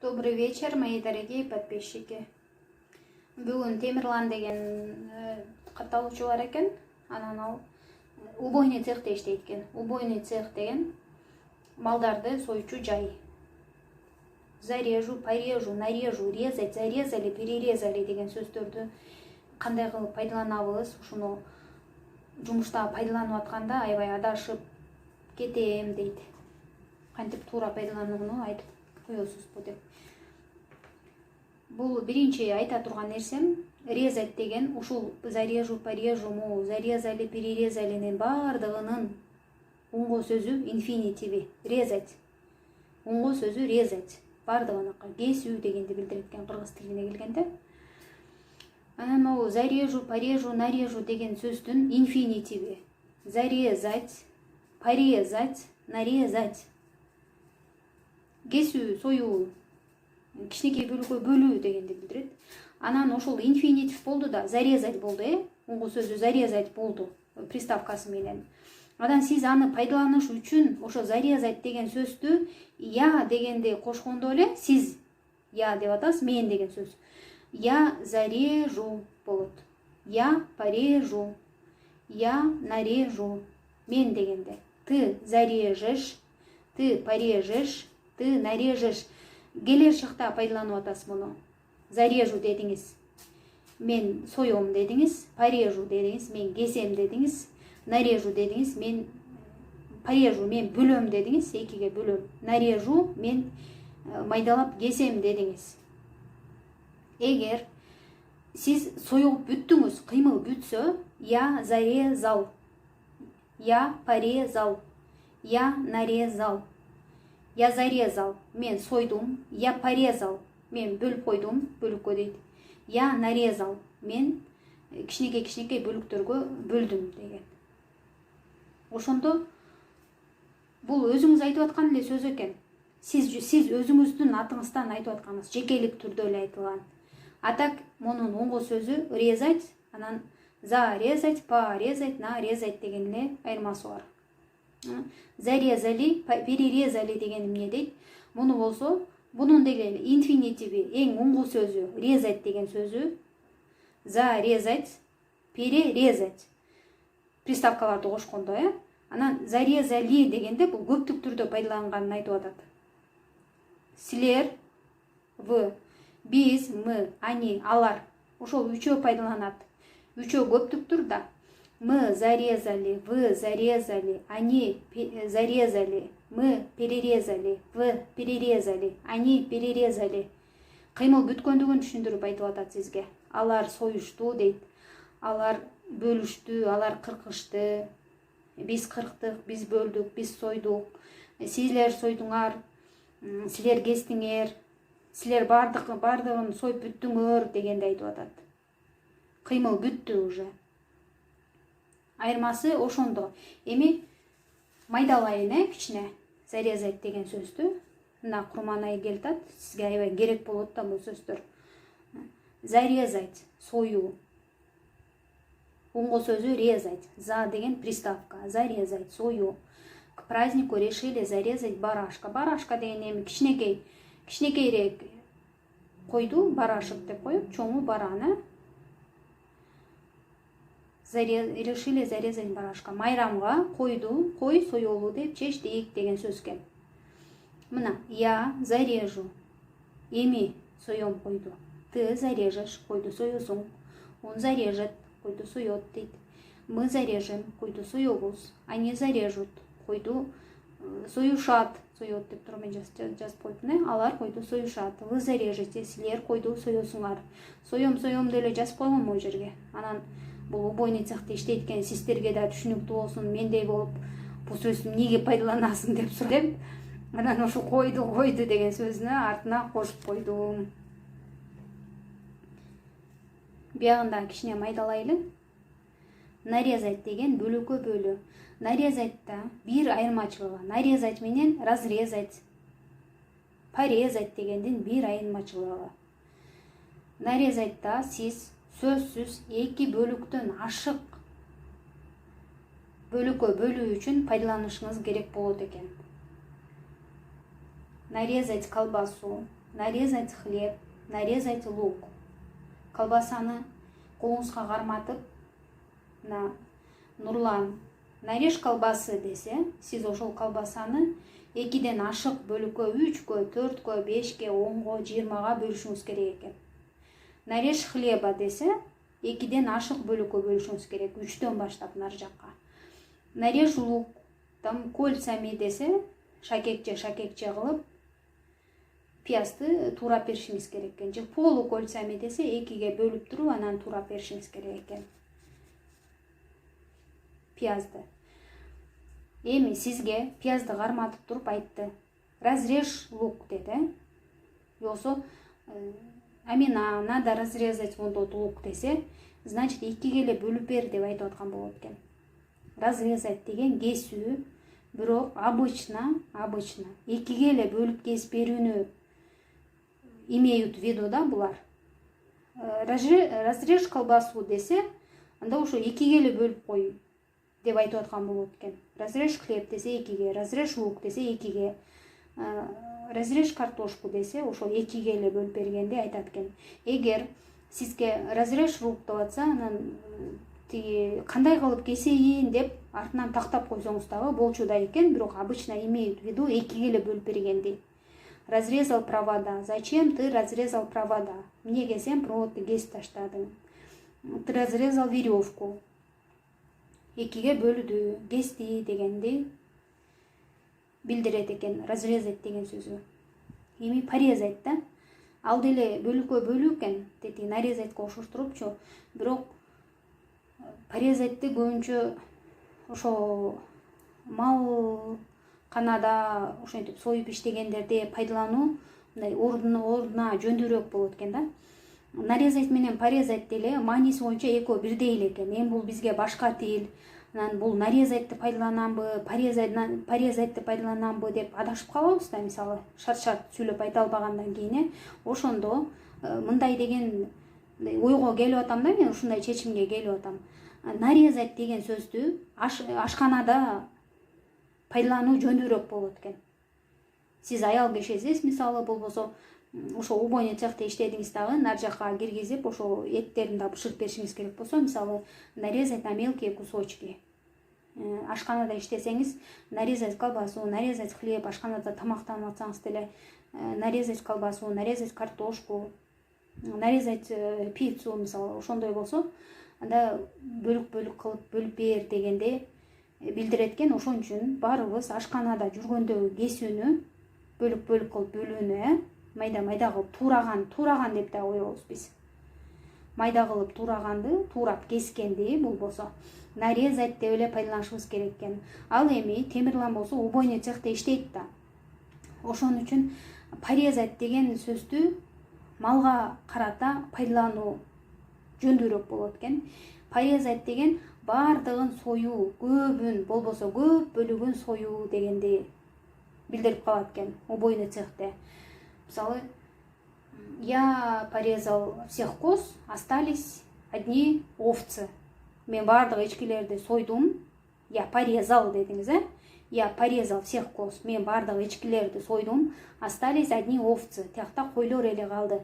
Добрый вечер, мои дорогие подписчики. Бүгін Темирлан деген катталуучу бар экен. Анан ал убойный цехте иштейт экен. Убойный цех деген малдарды соючу жай. Зарежу, порежу, нарежу, резать, зарезали, перерезали деген сөздөрдү кандай кылып пайдаланабыз, ушуну жумушта пайдаланып атканда аябай адашып кетем дейт. Кантип туура пайдаланууну айтып коесузбу деп. Бул биринчи айта турган нерсем, резать деген ушул зарежу, порежу, зарезали, перерезалинин бардыгынын уңгу сөзү инфинитиви резать. Уңгу сөзү резать. Бардыгыныкы кесүү дегенди билдирет экен кыргыз тилине келгенде. Анан могу зарежу, порежу, нарежу деген сөздүн инфинитиви. Зарезать, порезать, нарезать. Кесүү, союу, кичинекей бөлүккө бөлүү дегенди билдирет. Анан ошол инфинитив болду да, зарезать болду, уңгу сөзү зарезать болду приставкасы менен. Анан сиз аны пайдаланыш үчүн ошо зарезать деген сөздү я дегенде кошкондо эле сиз я деп атасыз, мен деген сөз. Я зарежу болот. Я порежу. Я нарежу. Мен дегенде. Ты зарежешь, ты порежешь, ты нарежешь. Келер шакта пайдаланып атасыз муну. Зарежу дедиңиз, мен соем дедиңиз, порежу дедиңиз, мен кесем дедиңиз, нарежу дедиңиз, мен порежу, мен бөлөм дедиңиз, экиге бөлөм. Нарежу, мен майдалап кесем дедиңиз. Эгер сиз союп бүттүңүз, кыймыл бүтсө, я зарезал, я порезал, я нарезал. Я зарезал, мен сойдум, я порезал, мен бөлүп койдум, бөлүккө дейт. Я нарезал, мен кичинекей бөлүктөргө бөлдүм деген. Ошондо бул өзүңүз айтып аткан эле сөз экен. Сиз өзүңүздүн атыңыздан айтып атканыңыз, жекелик түрдө эле айтылган. Атак мунун уңгу сөзү резать, анан зарезать, порезать, нарезать деген эле айырмасы бар. Зарезали, перерезали деген эмне дейт? Муну болсо, бунун деле инфинитиви, эң уңгу сөзү, резать деген сөзү, зарезать, перерезать. Приставкаларды кошкондо, Анан зарезали дегенде бул көптүк түрдө пайдаланганын айтып атат. Силер, вы, биз, мы, они, алар. Ошол үчөө пайдаланат. Үчөө көптүк түрдө. Мы зарезали, вы зарезали, они зарезали, мы перерезали, вы перерезали, они перерезали. Кыймыл бүткөндүгүн түшүндүрүп айтып атат сизге. Алар союшту дейт. Алар бөлүштү, алар кыркышты. Биз кырктык, биз бөлдүк, биз сойдук. Силер сойдуңар, силер кестиңер, силер бардыгын союп бүттүңөр дегенди айтып атат. Кыймыл бүттү уже. Айырмасы ошондо. Эми майдалайын, кичине зарезать деген сөздү. Мына курманай келтат, сизге аябай керек болот да бул сөздөр. Зарезать, союу. Уңгу сөзү резать. За деген приставка. Зарезать, союу. К празднику решили зарезать барашка. Барашка деген эми кичинекейрээк койду, барашек деп коюп, чоңу бараны. Решили зарезать барашка. Майрамга койду, кой союлу деп чечтик деген сөз экен. Мына, я зарежу. Эми соем койду. Ты зарежешь, койду союсуң. Он зарежет, койду соет дейт. Мы зарежем, койду соебуз. Они зарежут, койду союшат. Соет деп туруп мен жазып койдум, Алар койду союшат. Вы зарежете, силер койду союсуңар. Соем деле жазып койгом могу жерге. Анан бул убойный цехте иштейт экен, сиздерге да түшүнүктүү болсун, мендей болуп, бул сөздү эмнеге пайдаланасың деп сурап, анан ошо койду деген сөзүнө артына кошуп койдум. Биягында кичине майдалайлы. Нарезать деген бөлүккө бөлүү. Нарезатьта бир айырмачылыгы. Нарезать менен разрезать, порезать дегендин бир айырмачылыгы. Нарезатьта сиз сөзсүз эки бөлүктөн ашык бөлүккө бөлүү үчүн пайдаланышыңыз керек болот экен. Нарезать колбасу, нарезать хлеб, нарезать лук. Колбасаны қолыңызға қарматып, Нұрлан, нарежь колбасы десе, сіз ошол колбасаны 2ден ашық бөліккө, 3кө, 4кө, 5ке, 10ға, 20ға бөлішіңіз керек екен. Нарежь хлеба десе, 2ден ашық бөліккө бөлішіңіз керек, 3тен баштап нар жаққа. Нарежь лук, там кольцами десе, шакекче қылып, пиязды турап беришиңиз керек экен. Же полу кольцами десе 2ге бөлүп туруп, анан турап беришиңиз керек экен. Пиязды. Эми сизге пиязды карматып туруп айтты. Разрежь лук деди. Йоксо Амина, надо разрезать вот тот лук десе, значит 2ге эле бөлүп бер деп айтып аткан болот экен. Разрезать деген кесүү, бирок обычно 2ге эле бөлүп кесип берүүнү имеют в виду, да, булар. Разрежь колбасу десе, анда ошо 2ге эле бөлүп кой деп айтып аткан болот экен. Разрежь хлеб десе 2ге, разрежь лук десе 2ге, разрежь картошку десе ошо 2ге эле бөлүп бергенде айтат экен. Эгер сизге разрежь лук деп атса, анан кандай кылып кесейин деп артынан тактап койсоңуз дагы болчу да экен, бирок обычно имеют в виду 2ге эле бөлүп бергенди. Разрезал провода. Зачем ты разрезал провода? Эмнеге сен проводду кесип таштадың? Ты разрезал веревку. 2ге бөлүдү, кести дегенди билдирет экен, разрезать деген сөзү. Эми порезать да. Ал деле бөлүккө бөлүү экен, дети нарезатька окшоштурупчу. Бирок порезатьты көбүнчө ошо мал канада ошентип союп иштегендерде пайдалануу мындай ордуна жөндүүрөөк болот экен да. Нарезать менен порезать деле мааниси боюнча экөө бирдей эле экен. Эми бул бизге башка тил, анан бул нарезатьты пайдаланамбы, порезатьты пайдаланамбы деп адашып калабыз да, мисалы, шарт сүйлөп айта албагандан кийин, ошондо мындай деген ойго келип атам да, мен ушундай чечимге келип атам. Нарезать деген сөздү ашканада пайдалануу жөндүүрөөк болот экен. Сиз аял кишисиз, мисалы, болбосо ошо убойный цехте иштедиңиз дагы, нар жакка киргизип, ошо эттерин да бышырып беришиңиз керек болсо, мисалы, нарезать на мелкие кусочки. Ашканада иштесеңиз, нарезать колбасу, нарезать хлеб, ашканада тамактанып атсаңыз деле, нарезать колбасу, нарезать картошку, нарезать пиццу, мисалы, ошондой болсо, анда бөлүк кылып бөлүп бер дегенде билдирет экен. Ошон үчүн баарыбыз ашканада жүргөндө кесүүнү бөлүк кылып бөлүүнү, майда кылып тураган деп да коебуз биз. Майда кылып тураганды, турап кескенди болбосо нарезать деп эле пайдаланышыбыз керек экен. Ал эми Темирлан болсо убойный цехте иштейт да. Ошон үчүн порезать деген сөздү малга карата пайдалануу жөндүүрөөк болот экен. Порезать деген бардыгын союу, көбүн болбосо көп бөлүгүн союу дегенди билдирип калат экен убойный цехте. Мисалы, я порезал всех коз, остались одни овцы. Мен бардык эчкилерди сойдум. Я порезал дедиңиз, Я порезал всех коз. Мен бардык эчкилерди сойдум, остались одни овцы. Тиякта койлор эле калды.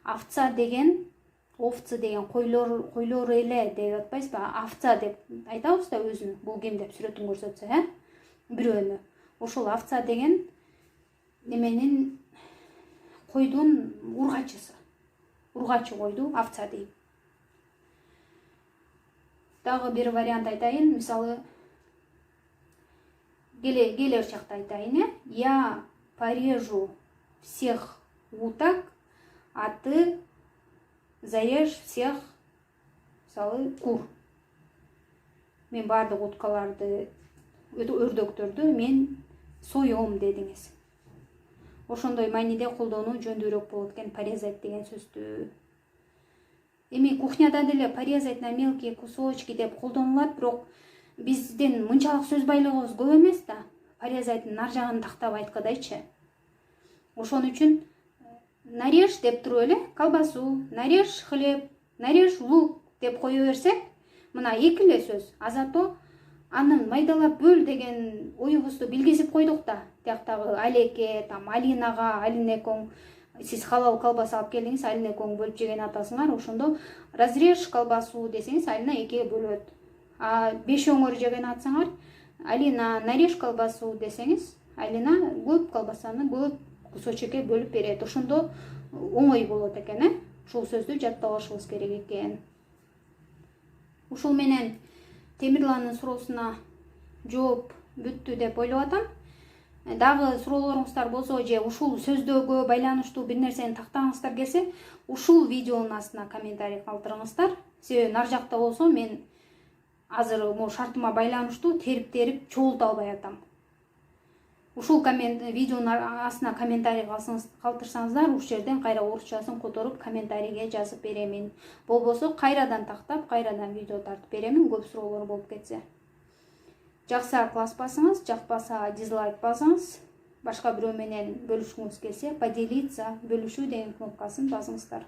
Овца деген койлор эле деп атпайсызбы? Овца деп айтабыз да өзүн. Бул ким деп сүрөтүн көрсөтсө, бирөөнү. Ошол овца деген неменин койдун ургачысы. Ургачы койду овца дейт. Дагы бир вариант айтайын, мисалы, келер чакта айтайын, Я порежу всех уток, а ты зарежь всех, мисалы, кур. Мен бардык уткаларды, өрдөктөрдү мен соём дедиңиз. Ошондой мааниде колдонуу жөндүүрөөк болот экен порезать деген сөздү. Эми кухняда деле порезать на мелкие кусочки деп колдонулат, бирок биздин мынчалык сөз байлыгыбыз көп эмес да. Порезаттын ар жагын тактап айткыдайчы. Ошон үчүн нарежь деп туруп эле колбасу, нарежь хлеб, нарежь лук деп кое берсек, мына эки эле сөз. Азато анын майдалап бөл деген оюбузду билгизип койдук да. Тияктагы Алеке, Алинага, Алинекоң сиз халал колбаса алып келдиңиз, айылына экөөң бөлүп жеген атасыңар, ошондо разрежь колбасу десеңиз, айылына 2 бөлөт. А 5 өңөр жеген атсаңар, айылына нарежь колбасу десеңиз, айылына көп колбасаны көп кусочекке бөлүп берет. Ошондо оңой болот экен, Ушул сөздү жаттап алышыбыз керек экен. Ушул менен Темирландын суроосуна жооп бүттү деп ойлоп атам. Дагы суроолоруңуздар болсо же ушул сөздөгө байланыштуу бир нерсени тактагыңыздар келсе, ушул видеонун астына комментарий калтырыңыздар. Себеби нар жакта болсо мен азыр могу шартыма байланыштуу терип чогулта албай атам. Ушул видеонун астына комментарий калтырсаңыздар, ушул жерден кайра орусчасын которуп комментарийге жазып беремин. Болбосо кайрадан тактап, кайрадан видео тартып беремин, көп суроолор болуп кетсе. Жакса класс басыңыз, жакпаса дизлайк басыңыз. Башка бирөө менен бөлүшкүңүз келсе, поделиться, бөлүшүү деген кнопкасын басыңыздар.